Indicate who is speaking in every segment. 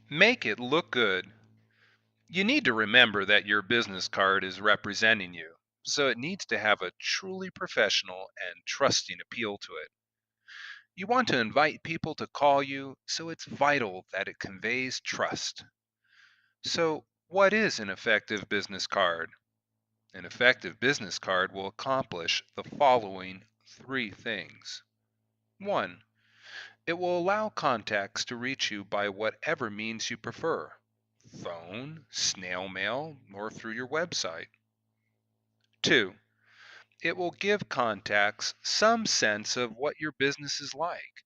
Speaker 1: Make it look good. You need to remember that your business card is representing you, so it needs to have a truly professional and trusting appeal to it. You want to invite people to call you, so it's vital that it conveys trust. So, what is an effective business card? An effective business card will accomplish the following three things. 1. It will allow contacts to reach you by whatever means you prefer: phone, snail mail, or through your website. 2. It will give contacts some sense of what your business is like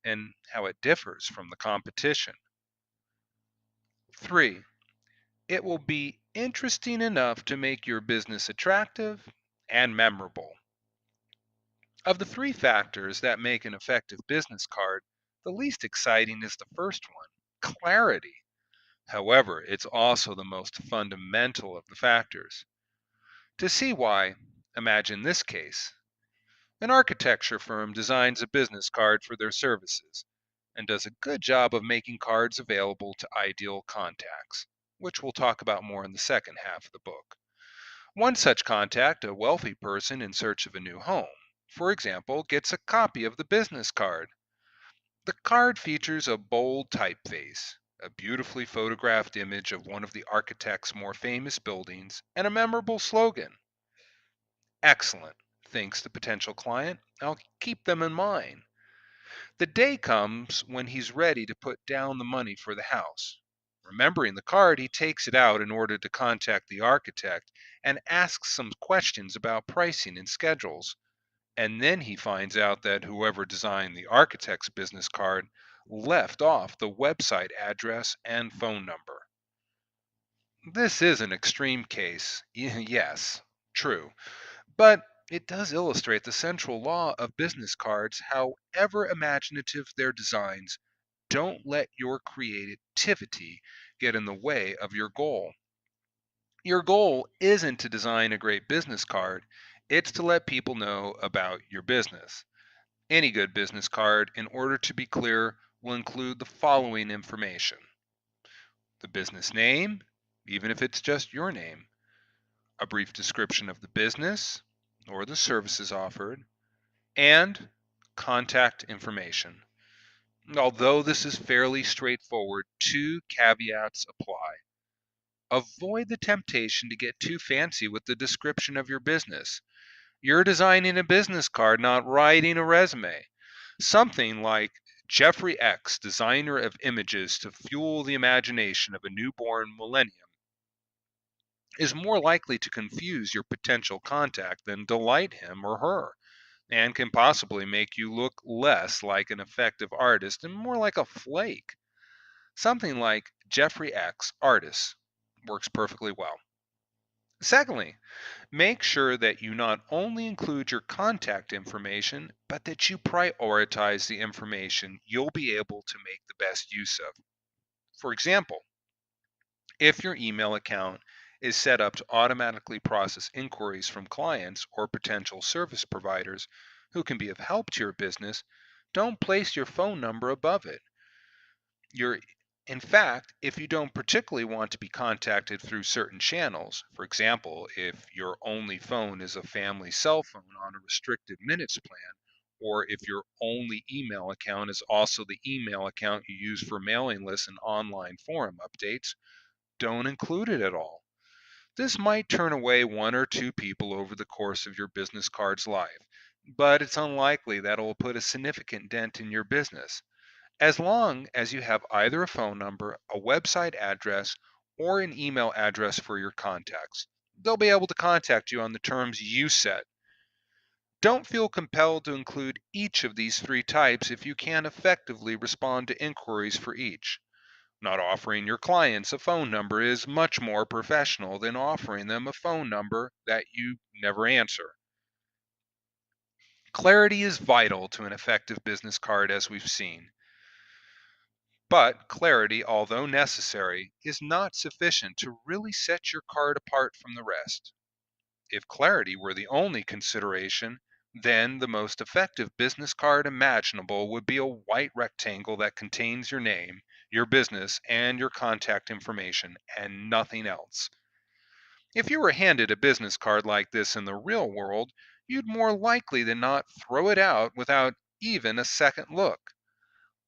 Speaker 1: and how it differs from the competition. 3. It will be interesting enough to make your business attractive and memorable. Of the three factors that make an effective business card, the least exciting is the first one: clarity. However, it's also the most fundamental of the factors. To see why, imagine this case. An architecture firm designs a business card for their services and does a good job of making cards available to ideal contacts, which we'll talk about more in the second half of the book. One such contact, a wealthy person in search of a new home, for example, gets a copy of the business card. The card features a bold typeface, a beautifully photographed image of one of the architect's more famous buildings, and a memorable slogan. Excellent, thinks the potential client. I'll keep them in mind. The day comes when he's ready to put down the money for the house. Remembering the card, he takes it out in order to contact the architect and asks some questions about pricing and schedules. And then he finds out that whoever designed the architect's business card left off the website address and phone number. This is an extreme case, yes, true, but it does illustrate the central law of business cards. However imaginative their designs, don't let your creativity get in the way of your goal. Your goal isn't to design a great business card, it's to let people know about your business. Any good business card, in order to be clear, will include the following information: the business name, even if it's just your name, a brief description of the business or the services offered, and contact information. Although this is fairly straightforward, two caveats apply. Avoid the temptation to get too fancy with the description of your business. You're designing a business card, not writing a resume. Something like Jeffrey X, designer of images to fuel the imagination of a newborn millennium, is more likely to confuse your potential contact than delight him or her, and can possibly make you look less like an effective artist and more like a flake. Something like Jeffrey X, artist, works perfectly well. Secondly, make sure that you not only include your contact information, but that you prioritize the information you'll be able to make the best use of. For example, if your email account is set up to automatically process inquiries from clients or potential service providers who can be of help to your business, don't place your phone number above it. Your In fact, if you don't particularly want to be contacted through certain channels, for example, if your only phone is a family cell phone on a restricted minutes plan, or if your only email account is also the email account you use for mailing lists and online forum updates, don't include it at all. This might turn away one or two people over the course of your business card's life, but it's unlikely that it will put a significant dent in your business. As long as you have either a phone number, a website address, or an email address for your contacts, they'll be able to contact you on the terms you set. Don't feel compelled to include each of these three types if you can't effectively respond to inquiries for each. Not offering your clients a phone number is much more professional than offering them a phone number that you never answer. Clarity is vital to an effective business card, as we've seen. But clarity, although necessary, is not sufficient to really set your card apart from the rest. If clarity were the only consideration, then the most effective business card imaginable would be a white rectangle that contains your name, your business, and your contact information, and nothing else. If you were handed a business card like this in the real world, you'd more likely than not throw it out without even a second look.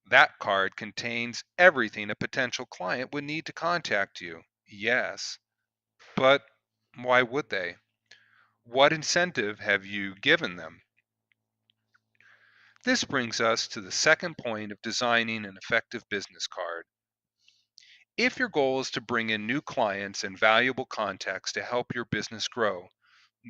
Speaker 1: That card contains everything a potential client would need to contact you. Yes, but why would they? What incentive have you given them? This brings us to the second point of designing an effective business card. If your goal is to bring in new clients and valuable contacts to help your business grow,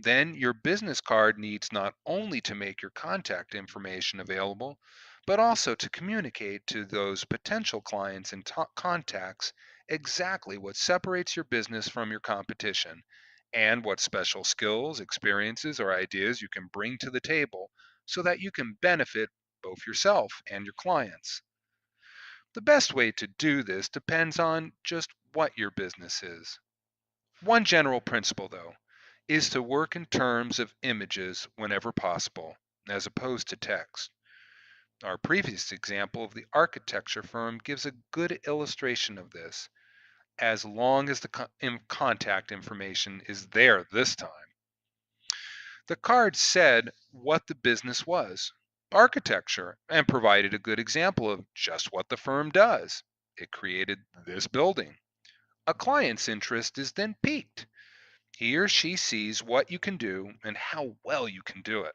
Speaker 1: then your business card needs not only to make your contact information available, but also to communicate to those potential clients and contacts exactly what separates your business from your competition and what special skills, experiences, or ideas you can bring to the table so that you can benefit both yourself and your clients. The best way to do this depends on just what your business is. One general principle, though, is to work in terms of images whenever possible, as opposed to text. Our previous example of the architecture firm gives a good illustration of this, as long as the contact information is there this time. The card said what the business was, architecture, and provided a good example of just what the firm does. It created this building. A client's interest is then piqued. He or she sees what you can do and how well you can do it.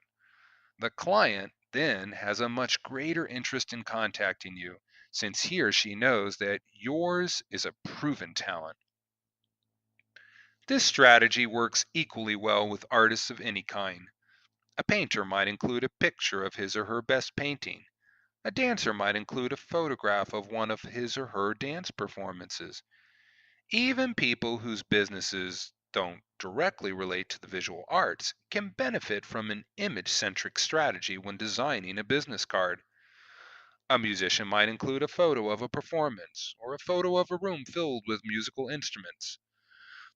Speaker 1: The client then has a much greater interest in contacting you since he or she knows that yours is a proven talent. This strategy works equally well with artists of any kind. A painter might include a picture of his or her best painting. A dancer might include a photograph of one of his or her dance performances. Even people whose businesses don't directly relate to the visual arts can benefit from an image centric strategy when designing a business card. A musician might include a photo of a performance or a photo of a room filled with musical instruments.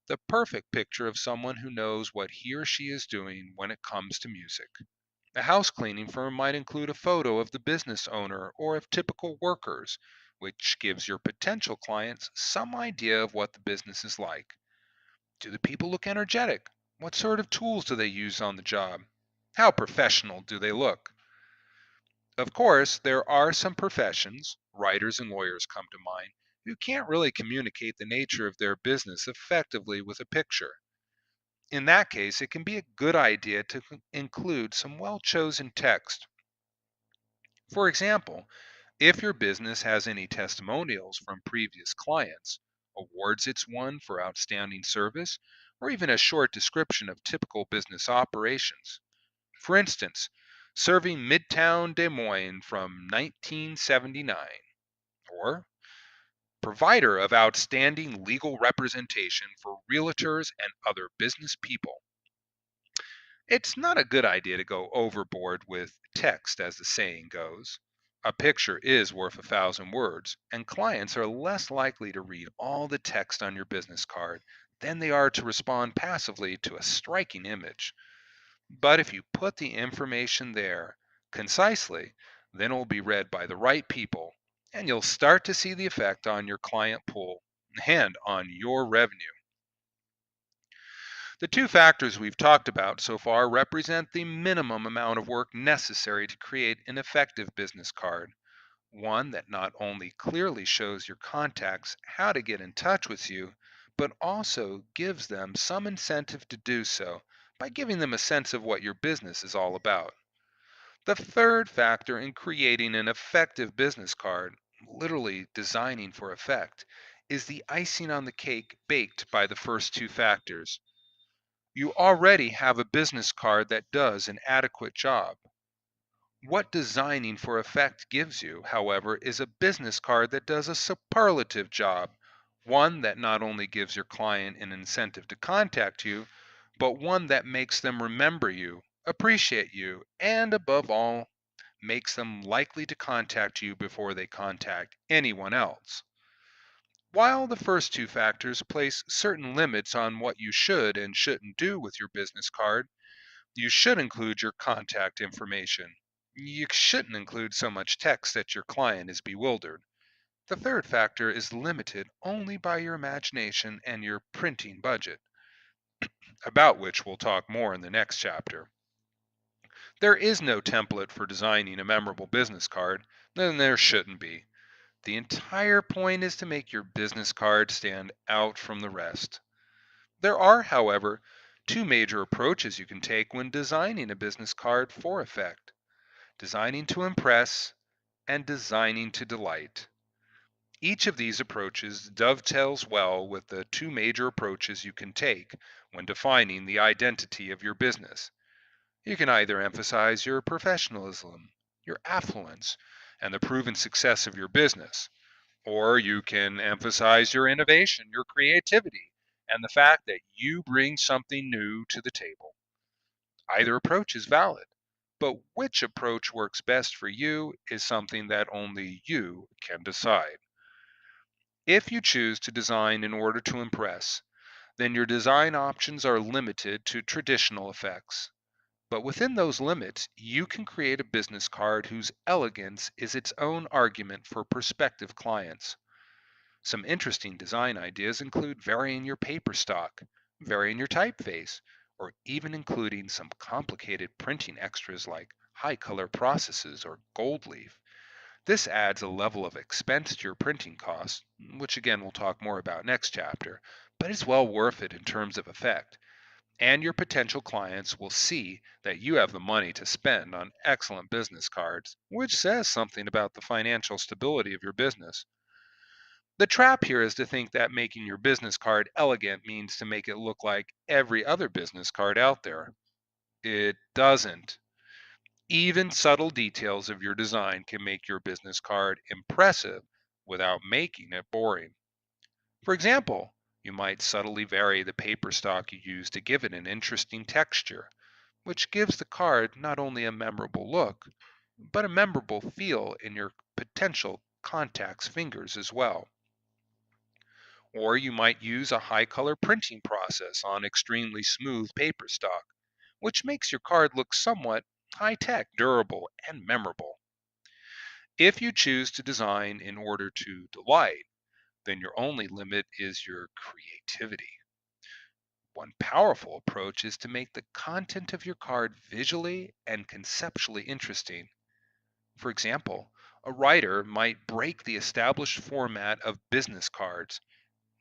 Speaker 1: The perfect picture of someone who knows what he or she is doing when it comes to music. A house cleaning firm might include a photo of the business owner or of typical workers, which gives your potential clients some idea of what the business is like. Do the people look energetic? What sort of tools do they use on the job? How professional do they look? Of course, there are some professions, writers and lawyers come to mind, who can't really communicate the nature of their business effectively with a picture. In that case, it can be a good idea to include some well chosen text. For example, if your business has any testimonials from previous clients, awards it's won for outstanding service, or even a short description of typical business operations. For instance, serving Midtown Des Moines from 1979, or provider of outstanding legal representation for realtors and other business people. It's not a good idea to go overboard with text, as the saying goes. A picture is worth 1,000 words, and clients are less likely to read all the text on your business card than they are to respond passively to a striking image. But if you put the information there concisely, then it will be read by the right people, and you'll start to see the effect on your client pool and on your revenue. The two factors we've talked about so far represent the minimum amount of work necessary to create an effective business card. One that not only clearly shows your contacts how to get in touch with you, but also gives them some incentive to do so by giving them a sense of what your business is all about. The third factor in creating an effective business card, literally designing for effect, is the icing on the cake baked by the first two factors. You already have a business card that does an adequate job. What designing for effect gives you, however, is a business card that does a superlative job, one that not only gives your client an incentive to contact you, but one that makes them remember you, appreciate you, and above all, makes them likely to contact you before they contact anyone else. While the first two factors place certain limits on what you should and shouldn't do with your business card, you should include your contact information. You shouldn't include so much text that your client is bewildered. The third factor is limited only by your imagination and your printing budget, about which we'll talk more in the next chapter. There is no template for designing a memorable business card, and there shouldn't be. The entire point is to make your business card stand out from the rest. There are, however, two major approaches you can take when designing a business card for effect: designing to impress and designing to delight. Each of these approaches dovetails well with the two major approaches you can take when defining the identity of your business. You can either emphasize your professionalism, your affluence, and the proven success of your business, or you can emphasize your innovation, your creativity, and the fact that you bring something new to the table. Either approach is valid, but which approach works best for you is something that only you can decide. If you choose to design in order to impress, then your design options are limited to traditional effects. But within those limits, you can create a business card whose elegance is its own argument for prospective clients. Some interesting design ideas include varying your paper stock, varying your typeface, or even including some complicated printing extras like high color processes or gold leaf. This adds a level of expense to your printing costs, which again we'll talk more about next chapter, but is well worth it in terms of effect. And your potential clients will see that you have the money to spend on excellent business cards, which says something about the financial stability of your business. The trap here is to think that making your business card elegant means to make it look like every other business card out there. It doesn't. Even subtle details of your design can make your business card impressive without making it boring. For example, you might subtly vary the paper stock you use to give it an interesting texture, which gives the card not only a memorable look, but a memorable feel in your potential contact's fingers as well. Or you might use a high color printing process on extremely smooth paper stock, which makes your card look somewhat high tech, durable, and memorable. If you choose to design in order to delight, then your only limit is your creativity. One powerful approach is to make the content of your card visually and conceptually interesting. For example, a writer might break the established format of business cards: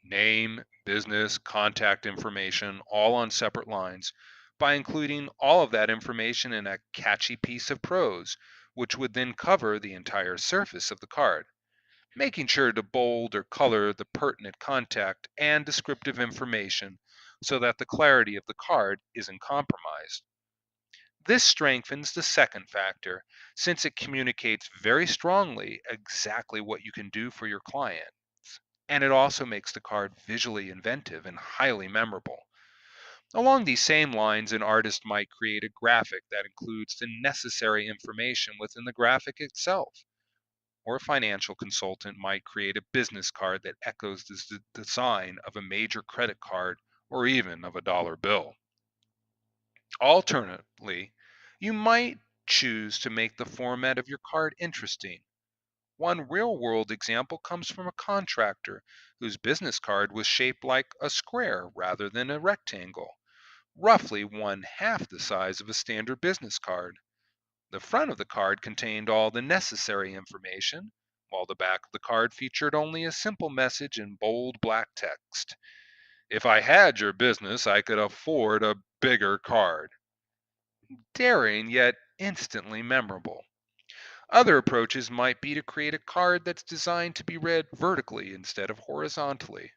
Speaker 1: name, business, contact information, all on separate lines, by including all of that information in a catchy piece of prose, which would then cover the entire surface of the card, making sure to bold or color the pertinent contact and descriptive information so that the clarity of the card isn't compromised. This strengthens the second factor, since it communicates very strongly exactly what you can do for your client. And it also makes the card visually inventive and highly memorable. Along these same lines, an artist might create a graphic that includes the necessary information within the graphic itself. Or a financial consultant might create a business card that echoes the design of a major credit card or even of a dollar bill. Alternatively, you might choose to make the format of your card interesting. One real world example comes from a contractor whose business card was shaped like a square rather than a rectangle, roughly one half the size of a standard business card. The front of the card contained all the necessary information, while the back of the card featured only a simple message in bold black text: "If I had your business, I could afford a bigger card." Daring yet instantly memorable. Other approaches might be to create a card that's designed to be read vertically instead of horizontally,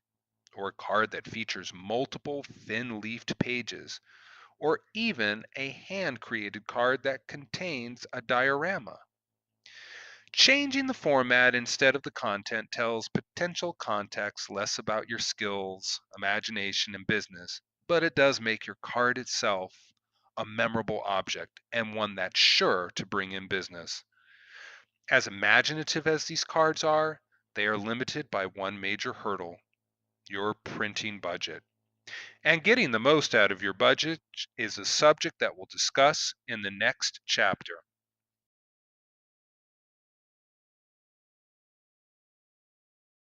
Speaker 1: or a card that features multiple thin leafed pages, or even a hand created card that contains a diorama. Changing the format instead of the content tells potential contacts less about your skills, imagination, and business, but it does make your card itself a memorable object and one that's sure to bring in business. As imaginative as these cards are, they are limited by one major hurdle: your printing budget. And getting the most out of your budget is a subject that we'll discuss in the next chapter.